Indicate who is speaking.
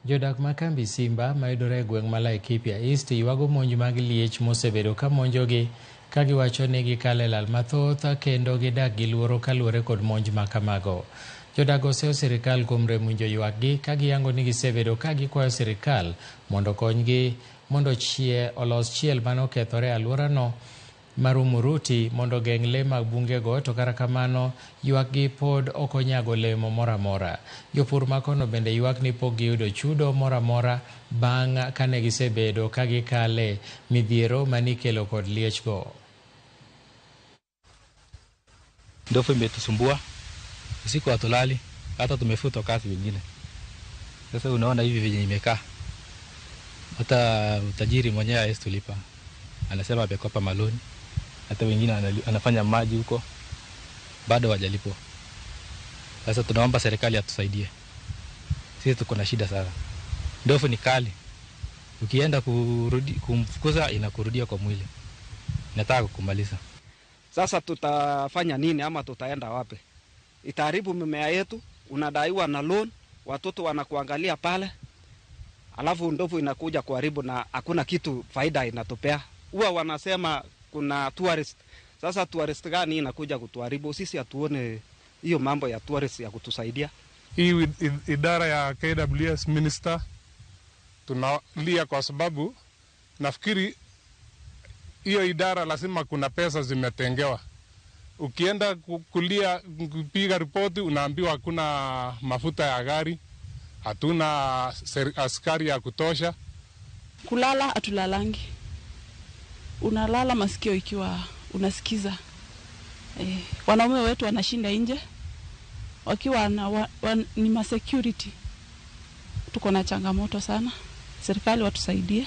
Speaker 1: Jodak makambi Simba mayudore gweng' ma Laikipia East ywago monj mag liech mosebedo ka monjogi ka giwacho ni gikale lal mathoth kendo gidak gi luoro kaluwore kod monj ma kamago. Jodak oseo sirikal kuom remo winjo ywakgi ka giyango ni gisebedo ka gikwayo sirikal mondo konygi mondo olos chiel manokethore alworano mar Umuruti mondo geng' le mag bungego, to kata kamano ywakgi pod ok onyago olemo moro amora. Jopur makono bende ywak ni pok giyudo chudo moro amora bang' kane gisebedo ka gikale midhiero manikelo kod liechgo.
Speaker 2: Ndovu imetusumbua, usiku hatulali, hata tumefutwa kazi wengine. Sasa unaona hivi venye imekaa. Hata tajiri mwenyewe hawezi tulipa. Anasema amekopa maloni. Hata wengine anafanya maji huko, bado hawajalipwa. Sasa tunaomba serikali atusaidie. Sisi tuko na shida sana. Ndovu ni kali. Ukienda kumfukuza inakurudia kwa mwili. Nataka kukumaliza.
Speaker 3: Sasa tutafanya nini ama tutaenda wapi? Itaharibu mimea yetu, unadaiwa na loan, watoto wanakuangalia pale. Alafu ndovu inakuja kuharibu na hakuna kitu faida inatupea. Huwa wanasema kuna tourist. Sasa tourist gani inakuja kutuharibu? Sisi hatuone hiyo mambo ya tourist ya kutusaidia.
Speaker 4: Hii idara ya KWS minister tunalia kwa sababu nafikiri hiyo idara lazima kuna pesa zimetengewa. Ukienda kupiga ripoti unaambiwa hakuna mafuta ya gari, hatuna askari ya kutosha.
Speaker 5: Kulala hatulalangi. Unalala masikio ikiwa unasikiza. Wanaume wetu wanashinda nje wakiwa ni ma security. Tuko na changamoto sana. Serikali watusaidie.